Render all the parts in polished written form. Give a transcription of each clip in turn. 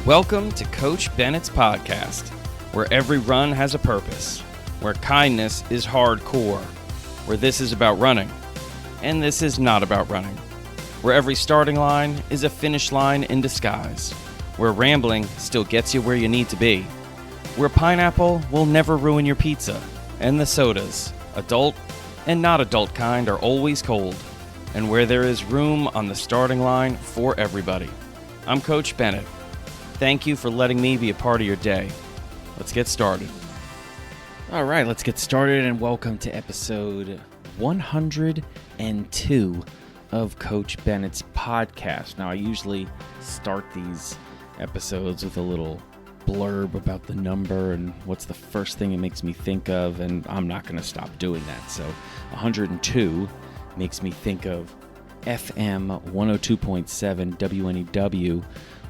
Welcome to Coach Bennett's podcast, where every run has a purpose, where kindness is hardcore, where this is about running, and this is not about running, where every starting line is a finish line in disguise, where rambling still gets you where you need to be, where pineapple will never ruin your pizza, and the sodas, adult and not adult kind, are always cold, and where there is room on the starting line for everybody. I'm Coach Bennett. Thank you for letting me be a part of your day. Let's get started. All right, let's get started, and welcome to episode 102 of Coach Bennett's podcast. Now, I usually start these episodes with a little blurb about the number and what's the first thing it makes me think of, and I'm not going to stop doing that. So 102 makes me think of FM 102.7 WNEW,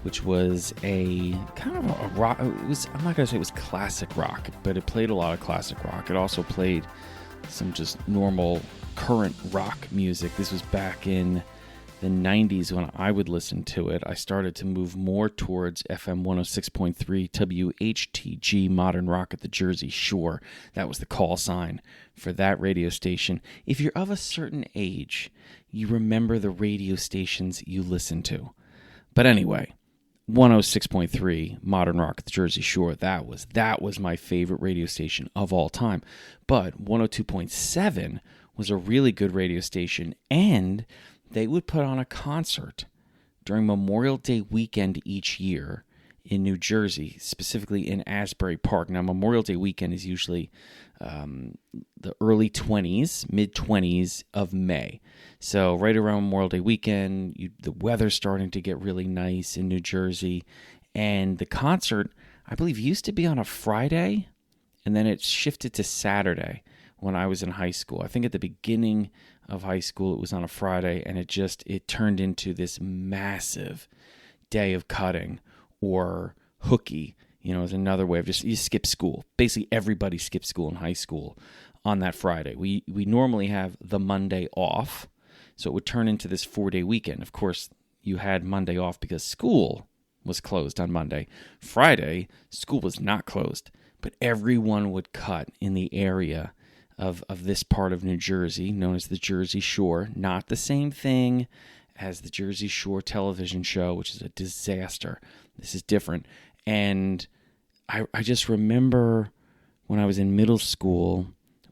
which was a kind of a rock. I'm not going to say it was classic rock, but it played a lot of classic rock. It also played some just normal current rock music. This was back in the 90s when I would listen to it. I started to move more towards FM 106.3 WHTG, modern rock at the Jersey Shore. That was the call sign for that radio station. If you're of a certain age, you remember the radio stations you listened to. But anyway, 106.3 modern rock at the Jersey Shore, that was my favorite radio station of all time. But 102.7 was a really good radio station, and they would put on a concert during Memorial Day weekend each year in New Jersey, specifically in Asbury Park. Now, Memorial Day weekend is usually the early 20s, mid-20s of May. So right around Memorial Day weekend, the weather's starting to get really nice in New Jersey. And the concert, I believe, used to be on a Friday, and then it shifted to Saturday when I was in high school. I think at the beginning of high school, it was on a Friday, and it turned into this massive day of cutting, or hooky, is another way of you skip school. Basically, everybody skipped school in high school on that Friday. We normally have the Monday off, so it would turn into this 4-day weekend. Of course, you had Monday off because school was closed on Monday. Friday, school was not closed, but everyone would cut in the area of this part of New Jersey, known as the Jersey Shore. Not the same thing as the Jersey Shore television show, which is a disaster. This is different. And I just remember when I was in middle school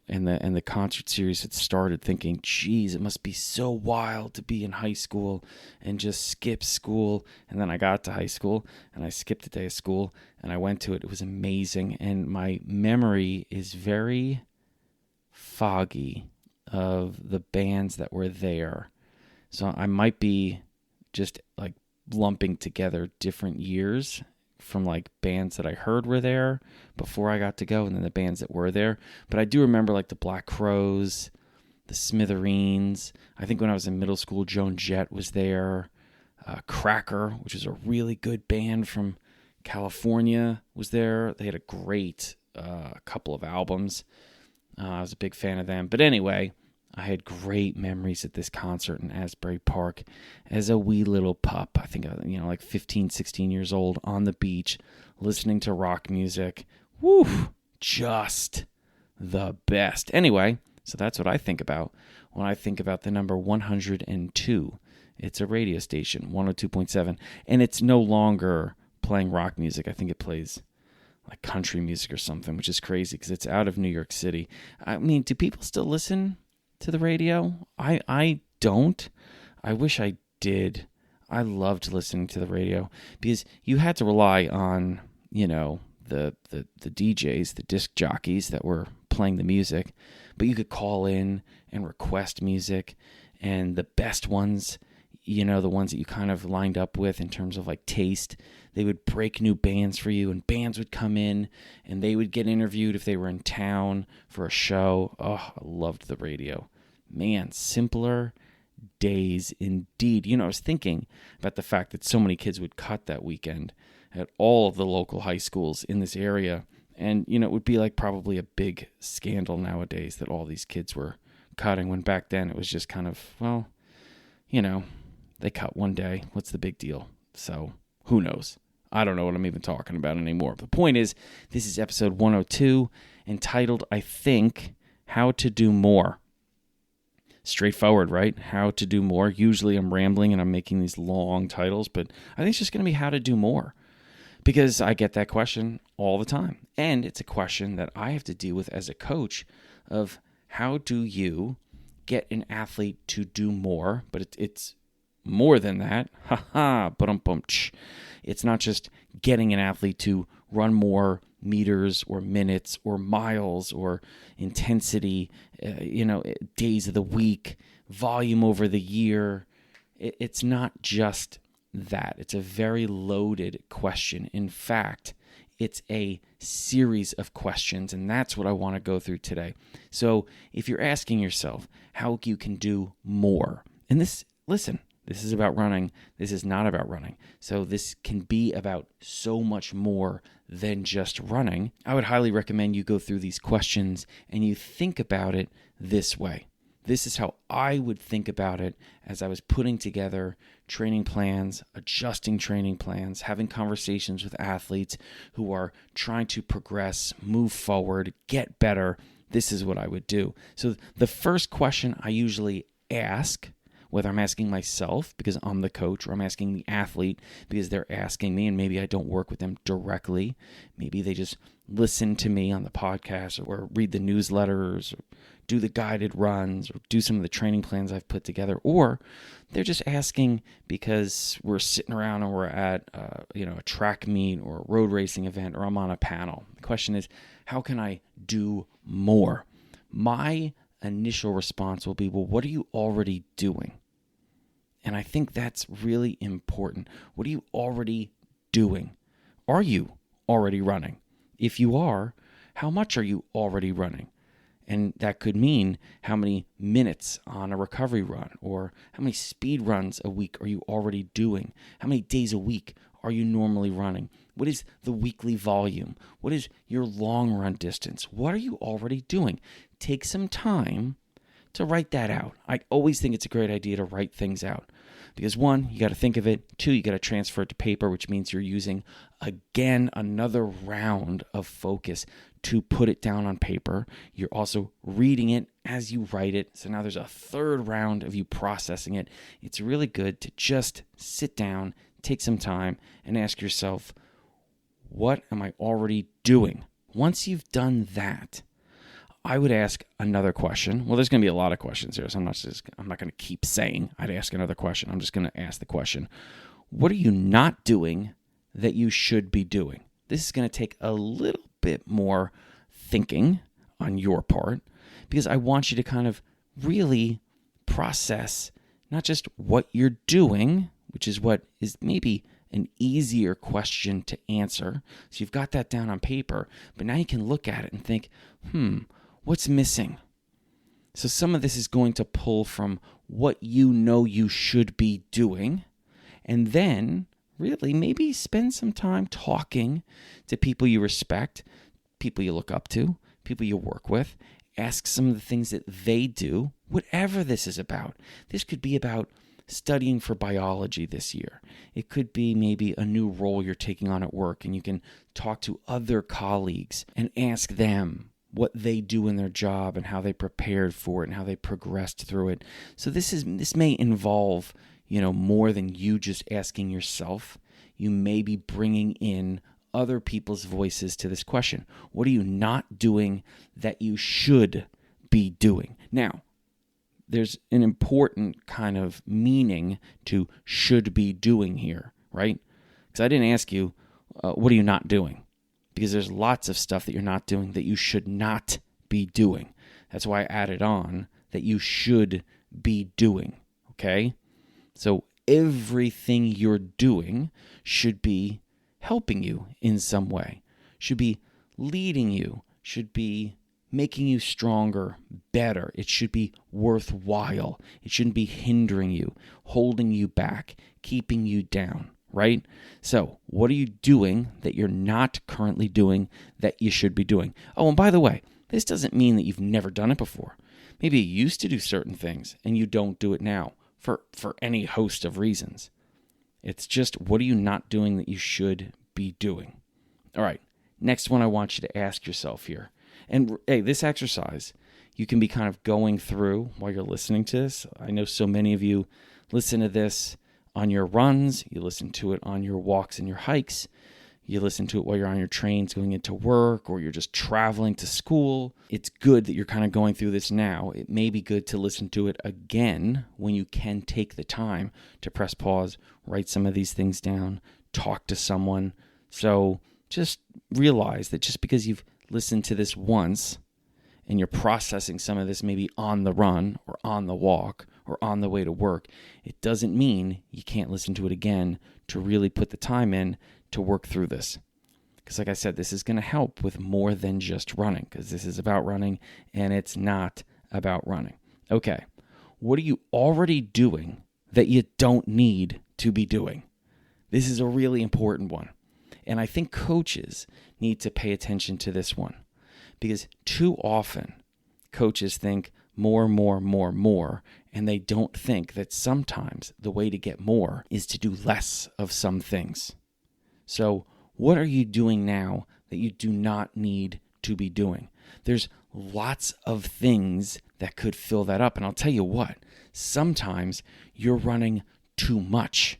and the concert series had started, thinking, geez, it must be so wild to be in high school and just skip school. And then I got to high school and I skipped a day of school and I went to it. It was amazing. And my memory is very foggy of the bands that were there. So I might be just like lumping together different years from like bands that I heard were there before I got to go, and then the bands that were there. But I do remember like the Black Crowes, the Smithereens. I think when I was in middle school, Joan Jett was there. Cracker, which is a really good band from California, was there. They had a great couple of albums. I was a big fan of them. But anyway, I had great memories at this concert in Asbury Park as a wee little pup. I think, like 15, 16 years old, on the beach, listening to rock music. Woo! Just the best. Anyway, so that's what I think about when I think about the number 102. It's a radio station, 102.7, and it's no longer playing rock music. I think it plays like country music or something, which is crazy because it's out of New York City. I mean, do people still listen to the radio? I don't. I wish I did. I loved listening to the radio because you had to rely on, the DJs, the disc jockeys that were playing the music, but you could call in and request music, and the best ones, the ones that you kind of lined up with in terms of like taste, they would break new bands for you, and bands would come in and they would get interviewed if they were in town for a show. Oh, I loved the radio. Man, simpler days indeed. I was thinking about the fact that so many kids would cut that weekend at all of the local high schools in this area. And, it would be like probably a big scandal nowadays that all these kids were cutting, when back then it was just kind of, well, they cut one day. What's the big deal? So who knows? I don't know what I'm even talking about anymore. The point is, this is episode 102, entitled, I think, How to Do More. Straightforward, right? How to do more. Usually I'm rambling and I'm making these long titles, but I think it's just going to be how to do more, because I get that question all the time. And it's a question that I have to deal with as a coach of how do you get an athlete to do more, but it's more than that. It's not just getting an athlete to run more meters or minutes or miles or intensity, days of the week, volume over the year. It's not just that. It's a very loaded question. In fact, it's a series of questions, and that's what I want to go through today. So if you're asking yourself how you can do more, and this is about running. This is not about running. So this can be about so much more than just running. I would highly recommend you go through these questions and you think about it this way. This is how I would think about it as I was putting together training plans, adjusting training plans, having conversations with athletes who are trying to progress, move forward, get better. This is what I would do. So the first question I usually ask, whether I'm asking myself because I'm the coach, or I'm asking the athlete because they're asking me, and maybe I don't work with them directly. Maybe they just listen to me on the podcast or read the newsletters or do the guided runs or do some of the training plans I've put together. Or they're just asking because we're sitting around and we're at a track meet or a road racing event, or I'm on a panel. The question is, how can I do more? My initial response will be, well, what are you already doing? And I think that's really important. What are you already doing? Are you already running? If you are, how much are you already running? And that could mean how many minutes on a recovery run, or how many speed runs a week are you already doing? How many days a week are you normally running? What is the weekly volume? What is your long run distance? What are you already doing? Take some time to write that out. I always think it's a great idea to write things out. Because one, you got to think of it. Two, you got to transfer it to paper, which means you're using, again, another round of focus to put it down on paper. You're also reading it as you write it. So now there's a third round of you processing it. It's really good to just sit down, take some time, and ask yourself, what am I already doing? Once you've done that, I would ask another question. Well, there's going to be a lot of questions here, so I'm not going to keep saying I'd ask another question. I'm just going to ask the question, what are you not doing that you should be doing? This is going to take a little bit more thinking on your part, because I want you to kind of really process not just what you're doing, which is what is maybe an easier question to answer. So you've got that down on paper, but now you can look at it and think, what's missing? So some of this is going to pull from what you know you should be doing, and then really maybe spend some time talking to people you respect, people you look up to, people you work with. Ask some of the things that they do, whatever this is about. This could be about studying for biology this year. It could be maybe a new role you're taking on at work, and you can talk to other colleagues and ask them what they do in their job and how they prepared for it and how they progressed through it. So this may involve, more than you just asking yourself. You may be bringing in other people's voices to this question. What are you not doing that you should be doing? Now, there's an important kind of meaning to should be doing here, right? Because I didn't ask you, what are you not doing? Because there's lots of stuff that you're not doing that you should not be doing. That's why I added on that you should be doing, okay? So everything you're doing should be helping you in some way, should be leading you, should be making you stronger, better. It should be worthwhile. It shouldn't be hindering you, holding you back, keeping you down. Right? So what are you doing that you're not currently doing that you should be doing? Oh, and by the way, this doesn't mean that you've never done it before. Maybe you used to do certain things and you don't do it now for any host of reasons. It's just, what are you not doing that you should be doing. All right, next one I want you to ask yourself here. And hey, this exercise, you can be kind of going through while you're listening to this. I know so many of you listen to this on your runs, you listen to it on your walks and your hikes, you listen to it while you're on your trains going into work, or you're just traveling to school. It's good that you're kind of going through this now. It may be good to listen to it again when you can take the time to press pause, write some of these things down, talk to someone. So just realize that just because you've listened to this once and you're processing some of this maybe on the run or on the walk or on the way to work, it doesn't mean you can't listen to it again to really put the time in to work through this. Because like I said, this is going to help with more than just running, because this is about running and it's not about running. Okay, what are you already doing that you don't need to be doing? This is a really important one. And I think coaches need to pay attention to this one, because too often coaches think more, and they don't think that sometimes the way to get more is to do less of some things. So what are you doing now that you do not need to be doing? There's lots of things that could fill that up. And I'll tell you what, sometimes you're running too much,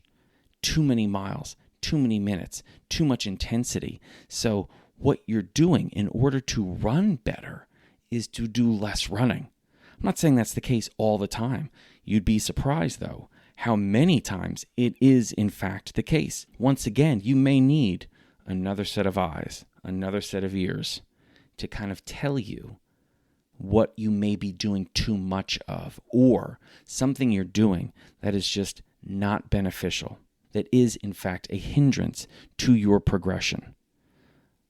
too many miles, too many minutes, too much intensity. So what you're doing in order to run better is to do less running. I'm not saying that's the case all the time. You'd be surprised, though, how many times it is, in fact, the case. Once again, you may need another set of eyes, another set of ears to kind of tell you what you may be doing too much of, or something you're doing that is just not beneficial, that is, in fact, a hindrance to your progression.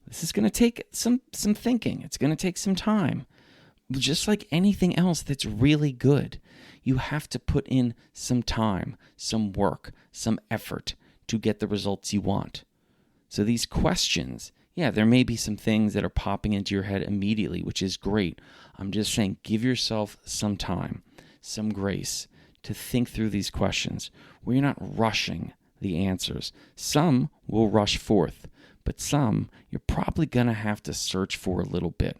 This is going to take some thinking. It's going to take some time. Just like anything else that's really good, you have to put in some time, some work, some effort to get the results you want. So these questions, yeah, there may be some things that are popping into your head immediately, which is great. I'm just saying, give yourself some time, some grace to think through these questions where you're not rushing the answers. Some will rush forth, but some you're probably going to have to search for a little bit.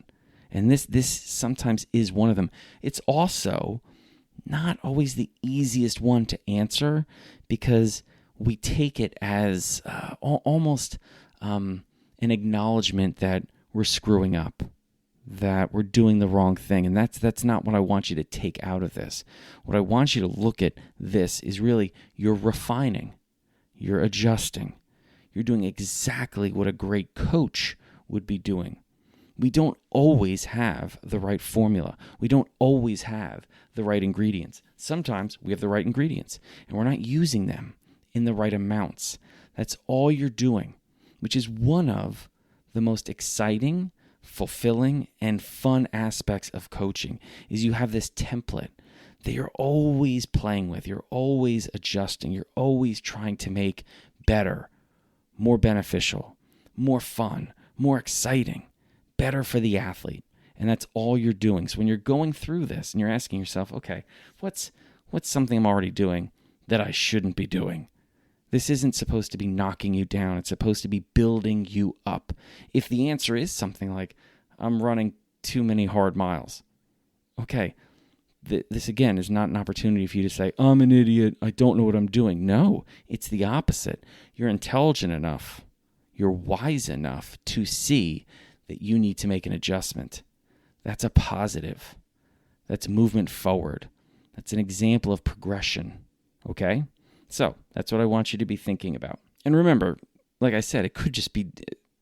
And this sometimes is one of them. It's also not always the easiest one to answer, because we take it as almost an acknowledgement that we're screwing up, that we're doing the wrong thing. And that's not what I want you to take out of this. What I want you to look at this is really you're refining, you're adjusting, you're doing exactly what a great coach would be doing. We don't always have the right formula. We don't always have the right ingredients. Sometimes we have the right ingredients and we're not using them in the right amounts. That's all you're doing, which is one of the most exciting, fulfilling, and fun aspects of coaching, is you have this template that you're always playing with. You're always adjusting. You're always trying to make better, more beneficial, more fun, more exciting, better for the athlete. And that's all you're doing. So when you're going through this and you're asking yourself, okay, what's something I'm already doing that I shouldn't be doing? This isn't supposed to be knocking you down. It's supposed to be building you up. If the answer is something like, I'm running too many hard miles, okay, this again is not an opportunity for you to say, I'm an idiot, I don't know what I'm doing. No, it's the opposite. You're intelligent enough, you're wise enough to see that you need to make an adjustment. That's a positive. That's movement forward. That's an example of progression, okay? So that's what I want you to be thinking about. And remember, like I said, it could just be,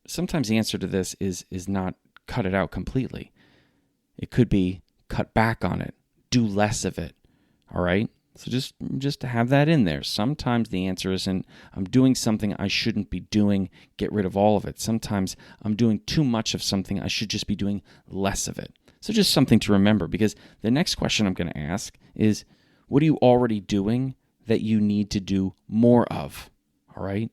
sometimes the answer to this is not cut it out completely. It could be cut back on it, do less of it, all right? So just to have that in there. Sometimes the answer isn't, I'm doing something I shouldn't be doing, get rid of all of it. Sometimes I'm doing too much of something, I should just be doing less of it. So just something to remember, because the next question I'm going to ask is, what are you already doing that you need to do more of? All right?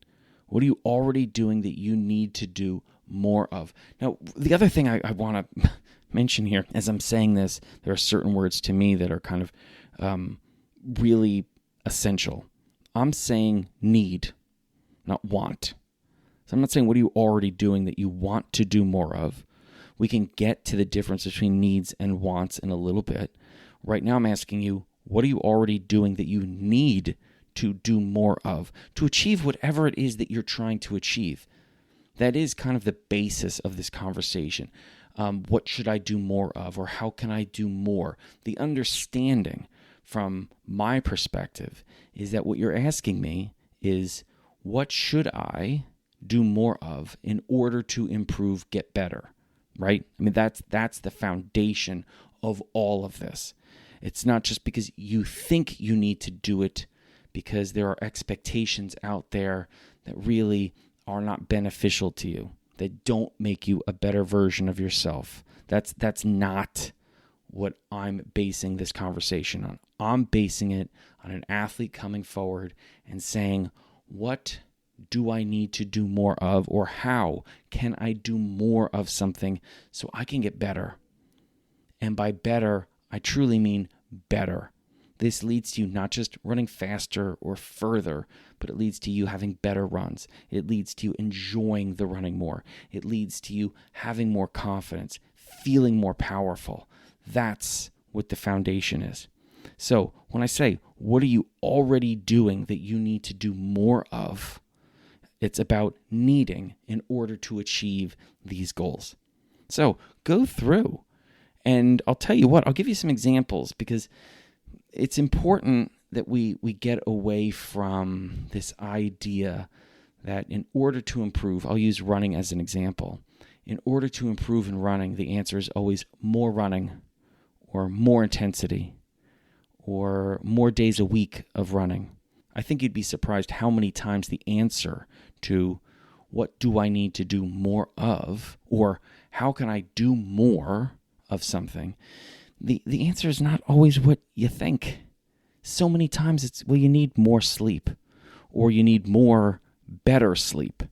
What are you already doing that you need to do more of? Now, the other thing I want to mention here, as I'm saying this, there are certain words to me that are kind of really essential. I'm saying need, not want. So I'm not saying what are you already doing that you want to do more of. We can get to the difference between needs and wants in a little bit. Right now I'm asking you, what are you already doing that you need to do more of to achieve whatever it is that you're trying to achieve? That is kind of the basis of this conversation. What should I do more of, or how can I do more? The understanding from my perspective is that what you're asking me is, what should I do more of in order to improve, get better, right? I mean, that's the foundation of all of this. It's not just because you think you need to do it, because there are expectations out there that really are not beneficial to you, that don't make you a better version of yourself. That's not what I'm basing this conversation on. I'm basing it on an athlete coming forward and saying, what do I need to do more of, or how can I do more of something so I can get better? And by better, I truly mean better. This leads to you not just running faster or further, but it leads to you having better runs. It leads to you enjoying the running more. It leads to you having more confidence, feeling more powerful. That's what the foundation is. So when I say, what are you already doing that you need to do more of? It's about needing in order to achieve these goals. So go through, and I'll tell you what, I'll give you some examples, because it's important that we get away from this idea that in order to improve, I'll use running as an example. In order to improve in running, the answer is always more running, or more intensity, or more days a week of running. I think you'd be surprised how many times the answer to what do I need to do more of, or how can I do more of something, the answer is not always what you think. So many times it's, well, you need more sleep, or you need more better sleep.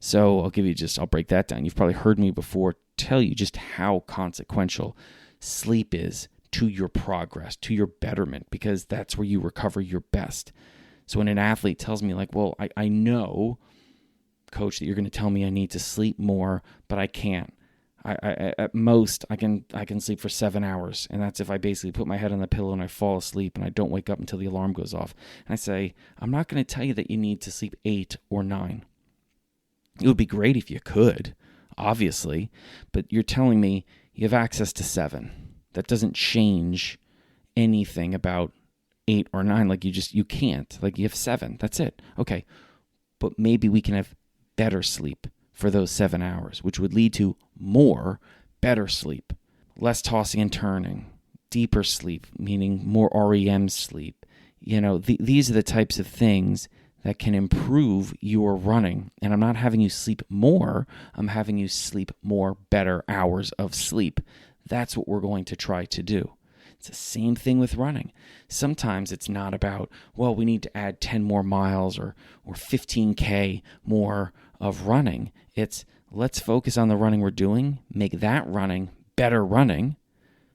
So I'll break that down. You've probably heard me before tell you just how consequential sleep is to your progress, to your betterment, because that's where you recover your best. So when an athlete tells me like, well, I know, coach, that you're going to tell me I need to sleep more, but I can't. I at most, I can sleep for 7 hours, and that's if I basically put my head on the pillow and I fall asleep and I don't wake up until the alarm goes off. And I say, I'm not going to tell you that you need to sleep 8 or 9. It would be great if you could, obviously, but you're telling me you have access to 7. That doesn't change anything about 8 or 9. Like you can't. Like you have 7. That's it. Okay, but maybe we can have better sleep for those 7 hours, which would lead to more better sleep, less tossing and turning, deeper sleep, meaning more REM sleep. These are the types of things that can improve your running. And I'm not having you sleep more, I'm having you sleep more better hours of sleep. That's what we're going to try to do. It's the same thing with running. Sometimes it's not about, well, we need to add 10 more miles or 15K more of running. It's let's focus on the running we're doing, make that running better running.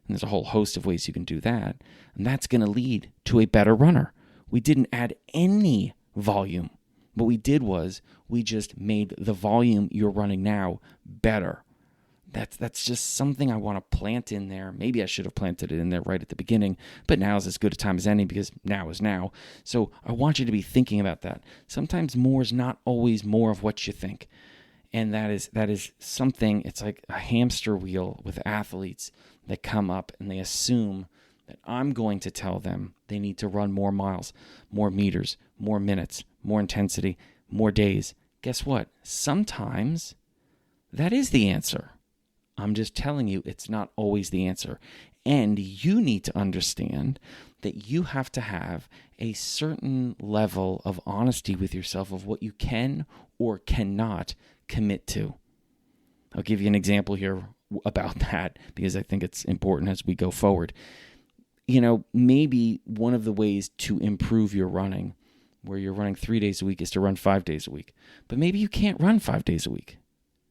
And there's a whole host of ways you can do that. And that's going to lead to a better runner. We didn't add any volume. What we did was we just made the volume you're running now better. That's just something I want to plant in there. Maybe I should have planted it in there right at the beginning, but now is as good a time as any because now is now. So I want you to be thinking about that. Sometimes more is not always more of what you think. And that is something, it's like a hamster wheel with athletes that come up and they assume that I'm going to tell them they need to run more miles, more meters, more minutes, more intensity, more days. Guess what? Sometimes that is the answer. I'm just telling you it's not always the answer. And you need to understand that you have to have a certain level of honesty with yourself of what you can or cannot commit to. I'll give you an example here about that because I think it's important as we go forward. Maybe one of the ways to improve your running, where you're running 3 days a week, is to run 5 days a week. But maybe you can't run 5 days a week.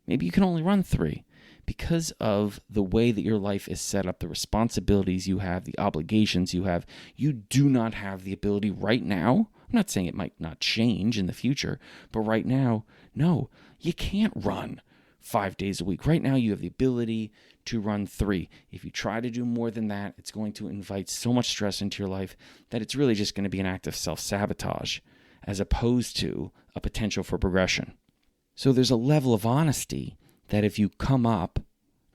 Maybe you can only run 3. Because of the way that your life is set up, the responsibilities you have, the obligations you have, you do not have the ability right now, I'm not saying it might not change in the future, but right now, no, you can't run 5 days a week. Right now, you have the ability to run 3. If you try to do more than that, it's going to invite so much stress into your life that it's really just going to be an act of self-sabotage as opposed to a potential for progression. So there's a level of honesty that if you come up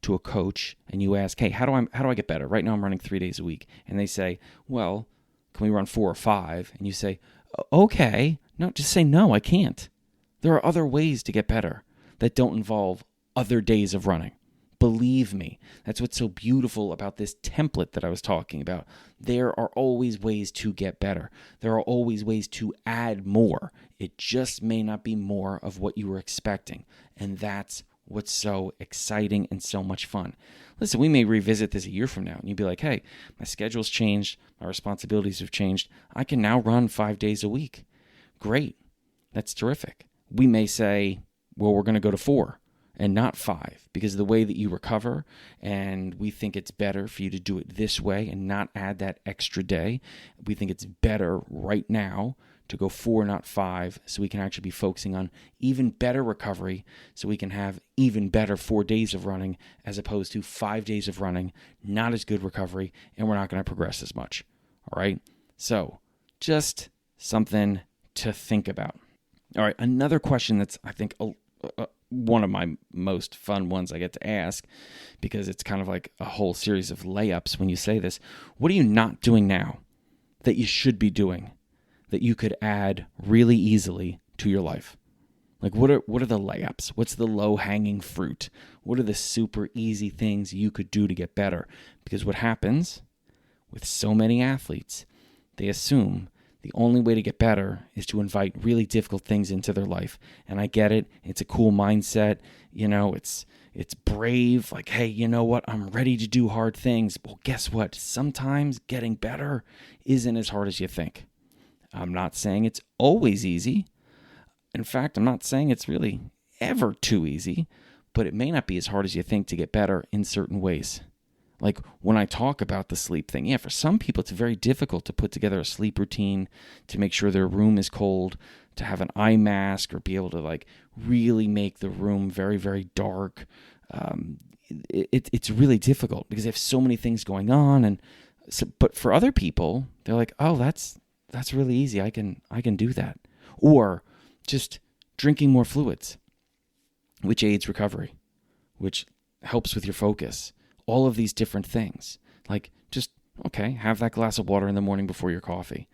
to a coach and you ask, hey, how do I get better? Right now I'm running 3 days a week. And they say, well, can we run 4 or 5? And you say, okay. No, just say, no, I can't. There are other ways to get better that don't involve other days of running. Believe me, that's what's so beautiful about this template that I was talking about. There are always ways to get better. There are always ways to add more. It just may not be more of what you were expecting. And that's what's so exciting and so much fun. Listen, we may revisit this a year from now and you'd be like, hey, my schedule's changed. My responsibilities have changed. I can now run 5 days a week. Great. That's terrific. We may say, well, we're going to go to 4 and not 5 because of the way that you recover, and we think it's better for you to do it this way and not add that extra day. We think it's better right now to go 4, not 5, so we can actually be focusing on even better recovery, so we can have even better 4 days of running as opposed to 5 days of running, not as good recovery, and we're not going to progress as much. All right? So just something to think about. All right, another question that's, I think, one of my most fun ones I get to ask, because it's kind of like a whole series of layups when you say this. What are you not doing now that you should be doing that you could add really easily to your life? Like, what are the layups? What's the low-hanging fruit? What are the super easy things you could do to get better? Because what happens with so many athletes, they assume the only way to get better is to invite really difficult things into their life. And I get it. It's a cool mindset. You know, it's brave. Like, hey, you know what? I'm ready to do hard things. Well, guess what? Sometimes getting better isn't as hard as you think. I'm not saying it's always easy. In fact, I'm not saying it's really ever too easy, but it may not be as hard as you think to get better in certain ways. Like when I talk about the sleep thing, yeah, for some people it's very difficult to put together a sleep routine, to make sure their room is cold, to have an eye mask, or be able to like really make the room very, very dark. It's really difficult because they have so many things going on. And so, but for other people, they're like, oh, that's really easy. I can do that. Or just drinking more fluids, which aids recovery, which helps with your focus. All of these different things. Like, just, okay, have that glass of water in the morning before your coffee.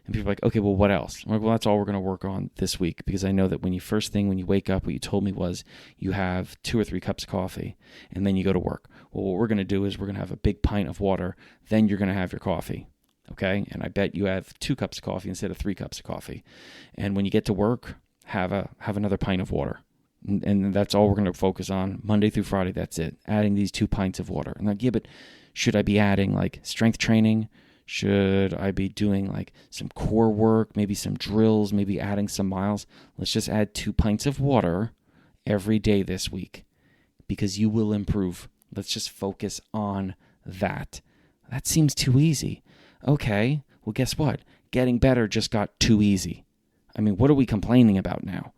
And people are like, okay, well, what else? I'm like, well, that's all we're going to work on this week, because I know that when you wake up, what you told me was you have 2 or 3 cups of coffee, and then you go to work. Well, what we're going to do is we're going to have a big pint of water, then you're going to have your coffee, okay? And I bet you have 2 cups of coffee instead of 3 cups of coffee. And when you get to work, have another pint of water. And that's all we're going to focus on Monday through Friday. That's it. Adding these 2 pints of water. And like, yeah, but should I be adding like strength training? Should I be doing like some core work, maybe some drills, maybe adding some miles? Let's just add 2 pints of water every day this week, because you will improve. Let's just focus on that. That seems too easy. Okay, well, guess what? Getting better just got too easy. I mean, what are we complaining about now?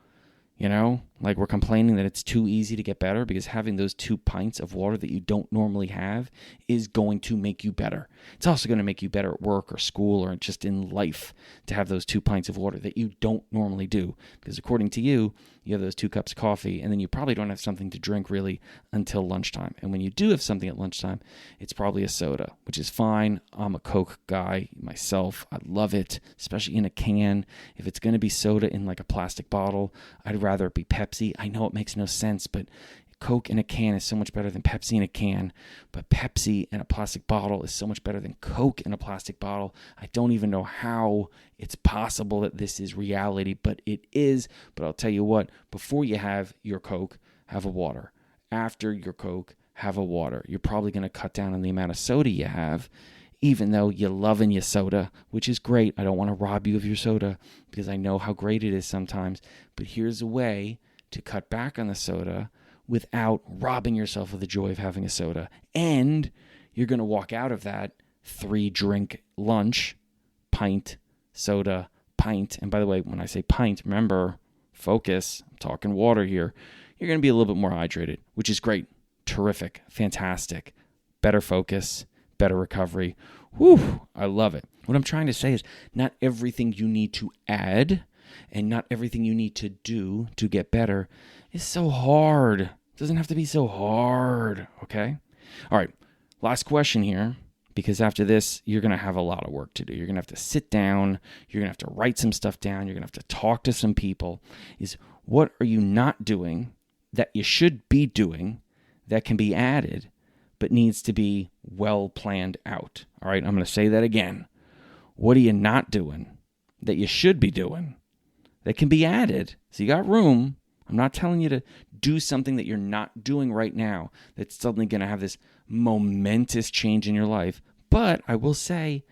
You know, like we're complaining that it's too easy to get better, because having those 2 pints of water that you don't normally have is going to make you better. It's also going to make you better at work or school or just in life to have those 2 pints of water that you don't normally do. Because according to you, you have those 2 cups of coffee, and then you probably don't have something to drink really until lunchtime. And when you do have something at lunchtime, it's probably a soda, which is fine. I'm a Coke guy myself. I love it, especially in a can. If it's going to be soda in like a plastic bottle, I'd rather it be Pepsi. I know it makes no sense, but Coke in a can is so much better than Pepsi in a can, but Pepsi in a plastic bottle is so much better than Coke in a plastic bottle. I don't even know how it's possible that this is reality, but it is. But I'll tell you what, before you have your Coke, have a water. After your Coke, have a water. You're probably going to cut down on the amount of soda you have, even though you're loving your soda, which is great. I don't want to rob you of your soda, because I know how great it is sometimes. But here's a way to cut back on the soda without robbing yourself of the joy of having a soda. And you're going to walk out of that 3-drink lunch, pint, soda, pint, and by the way, when I say pint, remember, focus, I'm talking water here, you're going to be a little bit more hydrated, which is great, terrific, fantastic, better focus, better recovery. Whew, I love it. What I'm trying to say is not everything you need to add and not everything you need to do to get better is so hard. It doesn't have to be so hard, okay? All right, last question here, because after this, you're going to have a lot of work to do. You're going to have to sit down. You're going to have to write some stuff down. You're going to have to talk to some people. Is what are you not doing that you should be doing that can be added but needs to be well planned out? All right, I'm going to say that again. What are you not doing that you should be doing that can be added? So you got room. I'm not telling you to do something that you're not doing right now that's suddenly going to have this momentous change in your life. But I will say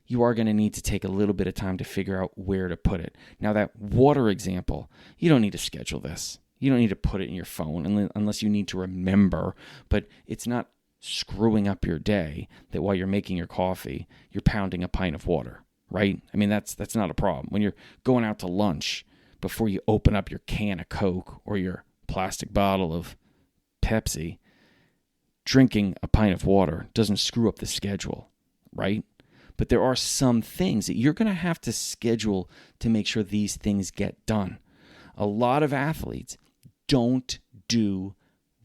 you are going to need to take a little bit of time to figure out where to put it. Now, that water example, you don't need to schedule this. You don't need to put it in your phone unless you need to remember. But it's not screwing up your day that while you're making your coffee, you're pounding a pint of water, right? I mean, that's not a problem. When you're going out to lunch, before you open up your can of Coke or your plastic bottle of Pepsi, drinking a pint of water doesn't screw up the schedule, right? But there are some things that you're going to have to schedule to make sure these things get done. A lot of athletes don't do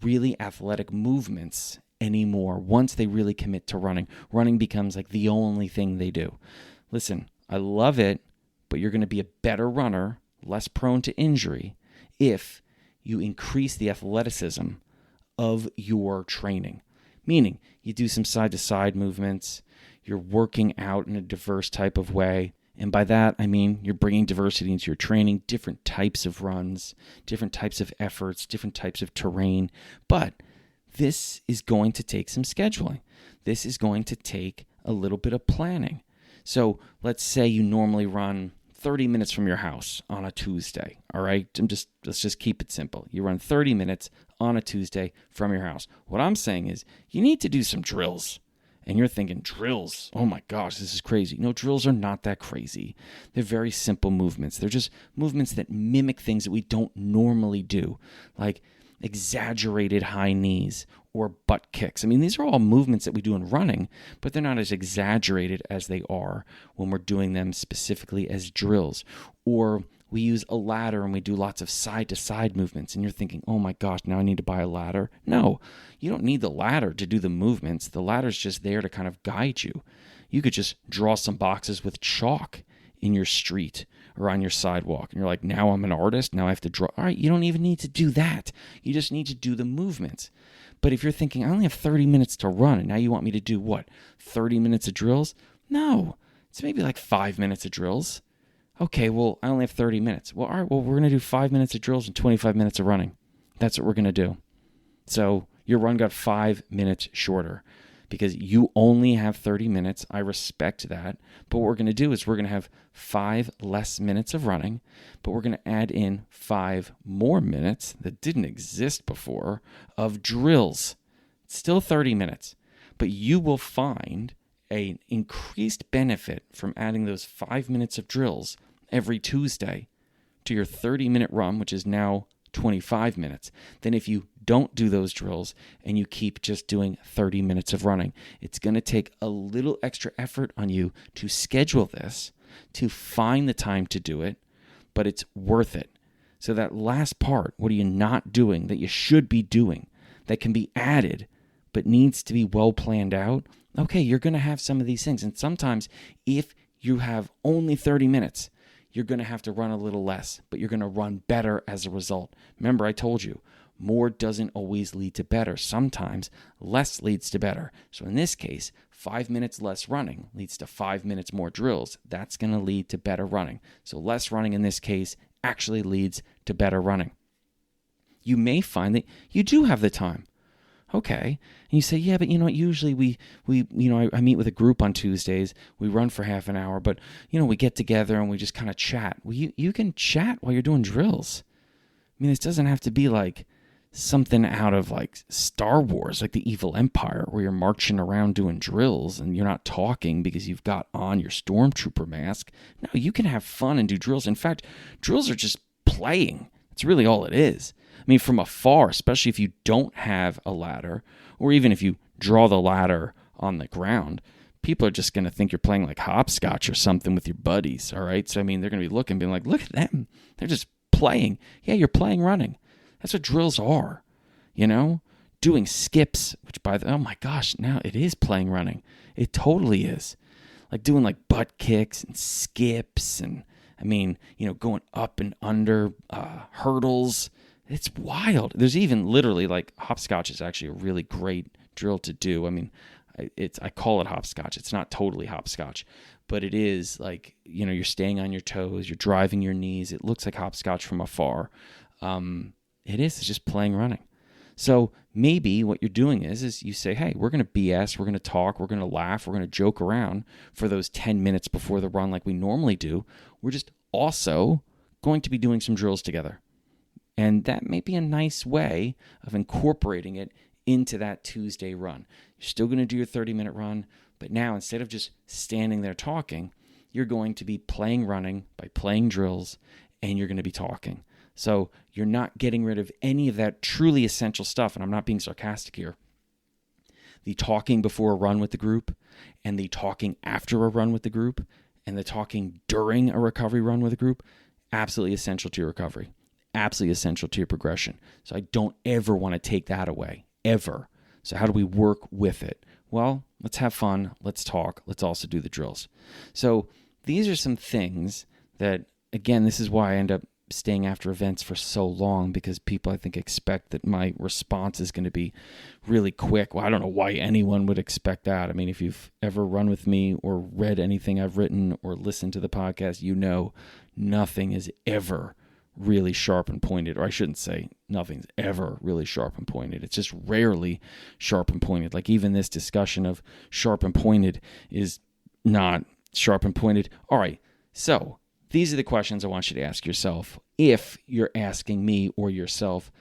really athletic movements anymore once they really commit to running. Running becomes like the only thing they do. Listen, I love it, but you're going to be a better runner, less prone to injury, if you increase the athleticism of your training. Meaning, you do some side-to-side movements, you're working out in a diverse type of way, and by that, I mean you're bringing diversity into your training, different types of runs, different types of efforts, different types of terrain, but this is going to take some scheduling. This is going to take a little bit of planning. So let's say you normally run 30 minutes from your house on a Tuesday, all right? Let's just keep it simple. You run 30 minutes on a Tuesday from your house. What I'm saying is you need to do some drills. And you're thinking, drills? Oh my gosh, this is crazy. No, drills are not that crazy. They're very simple movements. They're just movements that mimic things that we don't normally do, like exaggerated high knees or butt kicks. I mean, these are all movements that we do in running, but they're not as exaggerated as they are when we're doing them specifically as drills. Or we use a ladder and we do lots of side-to-side movements, and you're thinking, oh my gosh, now I need to buy a ladder. No, you don't need the ladder to do the movements. The ladder's just there to kind of guide you. You could just draw some boxes with chalk in your street or on your sidewalk. And you're like, now I'm an artist, now I have to draw. All right, you don't even need to do that. You just need to do the movements. But if you're thinking, I only have 30 minutes to run, and now you want me to do what, 30 minutes of drills? No, it's maybe like 5 minutes of drills. Okay, well, I only have 30 minutes. Well, all right, well, we're going to do 5 minutes of drills and 25 minutes of running. That's what we're going to do. So your run got 5 minutes shorter because you only have 30 minutes. I respect that. But what we're going to do is we're going to have 5 less minutes of running, but we're going to add in 5 more minutes that didn't exist before of drills. It's still 30 minutes, but you will find an increased benefit from adding those 5 minutes of drills every Tuesday to your 30-minute run, which is now 25 minutes, than if you don't do those drills and you keep just doing 30 minutes of running. It's going to take a little extra effort on you to schedule this, to find the time to do it, but it's worth it. So that last part, what are you not doing that you should be doing that can be added but needs to be well planned out? Okay, you're going to have some of these things. And sometimes if you have only 30 minutes, you're going to have to run a little less, but you're going to run better as a result. Remember, I told you, more doesn't always lead to better. Sometimes less leads to better. So in this case, 5 minutes less running leads to 5 minutes more drills. That's going to lead to better running. So less running in this case actually leads to better running. You may find that you do have the time. Okay. And you say, yeah, but usually I meet with a group on Tuesdays. We run for half an hour, but, we get together and we just kind of chat. Well, you can chat while you're doing drills. I mean, this doesn't have to be like something out of like Star Wars, like the Evil Empire, where you're marching around doing drills and you're not talking because you've got on your stormtrooper mask. No, you can have fun and do drills. In fact, drills are just playing. That's really all it is. I mean, from afar, especially if you don't have a ladder, or even if you draw the ladder on the ground, people are just going to think you're playing like hopscotch or something with your buddies, all right? So, I mean, they're going to be looking, being like, look at them. They're just playing. Yeah, you're playing running. That's what drills are, you know? Doing skips, which oh my gosh, now it is playing running. It totally is. Like doing like butt kicks and skips and, I mean, you know, going up and under hurdles. It's wild. There's even literally like hopscotch is actually a really great drill to do. I mean, I call it hopscotch. It's not totally hopscotch, but it is like, you know, you're staying on your toes, you're driving your knees. It looks like hopscotch from afar. It's just playing running. So maybe what you're doing is you say, hey, we're going to BS, we're going to talk, we're going to laugh, we're going to joke around for those 10 minutes before the run like we normally do. We're just also going to be doing some drills together. And that may be a nice way of incorporating it into that Tuesday run. You're still going to do your 30-minute run, but now instead of just standing there talking, you're going to be playing running by playing drills, and you're going to be talking. So you're not getting rid of any of that truly essential stuff, and I'm not being sarcastic here. The talking before a run with the group, and the talking after a run with the group, and the talking during a recovery run with a group, absolutely essential to your recovery. Absolutely essential to your progression. So I don't ever want to take that away, ever. So how do we work with it? Well, let's have fun. Let's talk. Let's also do the drills. So these are some things that, again, this is why I end up staying after events for so long, because people, I think, expect that my response is going to be really quick. Well, I don't know why anyone would expect that. I mean, if you've ever run with me or read anything I've written or listened to the podcast, you know nothing is ever really sharp and pointed, or I shouldn't say nothing's ever really sharp and pointed. It's just rarely sharp and pointed. Like even this discussion of sharp and pointed is not sharp and pointed. All right, so these are the questions I want you to ask yourself if you're asking me or yourself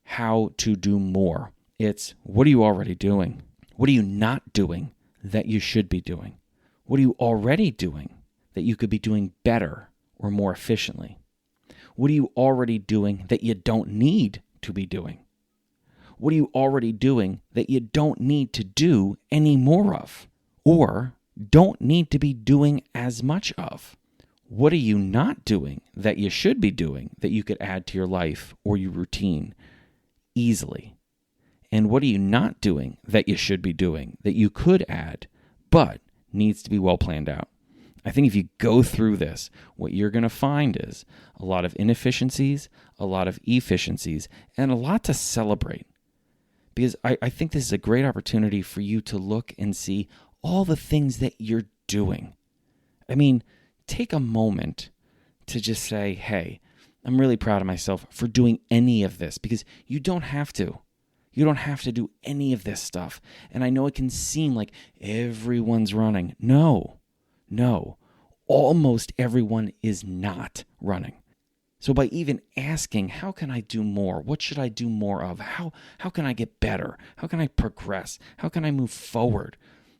how to do more. It's, what are you already doing? What are you not doing that you should be doing? What are you already doing that you could be doing better or more efficiently? What are you already doing that you don't need to be doing? What are you already doing that you don't need to do any more of, or don't need to be doing as much of? What are you not doing that you should be doing that you could add to your life or your routine easily? And what are you not doing that you should be doing that you could add, but needs to be well planned out? I think if you go through this, what you're going to find is a lot of inefficiencies, a lot of efficiencies, and a lot to celebrate. Because I think this is a great opportunity for you to look and see all the things that you're doing. I mean, take a moment to just say, hey, I'm really proud of myself for doing any of this, because you don't have to. You don't have to do any of this stuff. And I know it can seem like everyone's running. No, almost everyone is not running. So by even asking, how can I do more? What should I do more of? How can I get better? How can I progress? How can I move forward?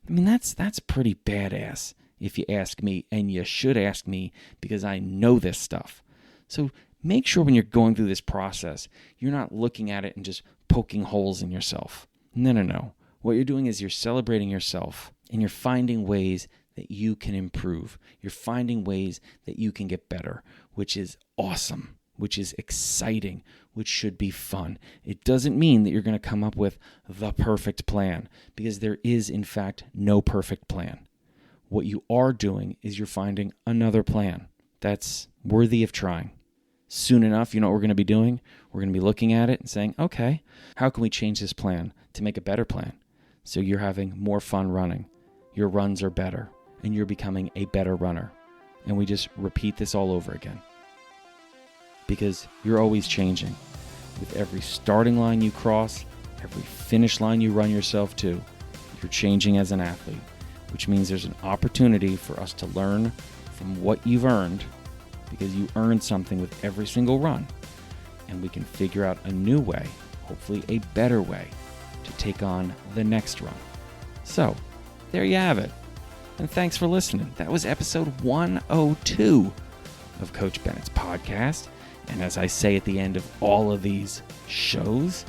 I mean, that's pretty badass if you ask me, and you should ask me because I know this stuff. So make sure when you're going through this process, you're not looking at it and just poking holes in yourself. No. What you're doing is you're celebrating yourself, and you're finding ways that you can improve. You're finding ways that you can get better, which is awesome, which is exciting, which should be fun. It doesn't mean that you're going to come up with the perfect plan, because there is, in fact, no perfect plan. What you are doing is you're finding another plan that's worthy of trying. Soon enough, you know what we're going to be doing? We're going to be looking at it and saying, okay, how can we change this plan to make a better plan? So you're having more fun running. Your runs are better, and you're becoming a better runner. And we just repeat this all over again. Because you're always changing. With every starting line you cross, every finish line you run yourself to, you're changing as an athlete, which means there's an opportunity for us to learn from what you've earned, because you earned something with every single run. And we can figure out a new way, hopefully a better way to take on the next run. So, there you have it. And thanks for listening. That was episode 102 of Coach Bennett's podcast. And as I say at the end of all of these shows,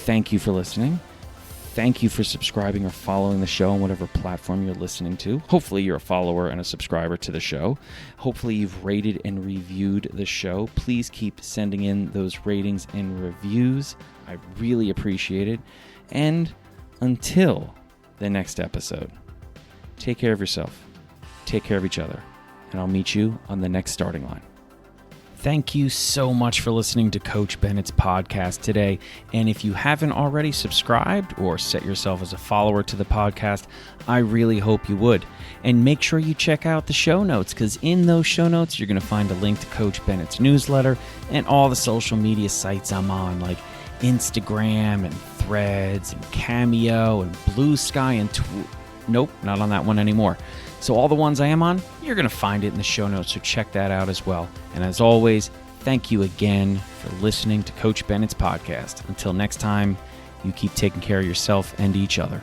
thank you for listening. Thank you for subscribing or following the show on whatever platform you're listening to. Hopefully you're a follower and a subscriber to the show. Hopefully you've rated and reviewed the show. Please keep sending in those ratings and reviews. I really appreciate it. And until the next episode, take care of yourself, take care of each other, and I'll meet you on the next starting line. Thank you so much for listening to Coach Bennett's podcast today. And if you haven't already subscribed or set yourself as a follower to the podcast, I really hope you would. And make sure you check out the show notes, because in those show notes, you're going to find a link to Coach Bennett's newsletter and all the social media sites I'm on, like Instagram and Threads and Cameo and Blue Sky and Nope, not on that one anymore. So all the ones I am on, you're going to find it in the show notes, so check that out as well. And as always, thank you again for listening to Coach Bennett's podcast. Until next time, you keep taking care of yourself and each other.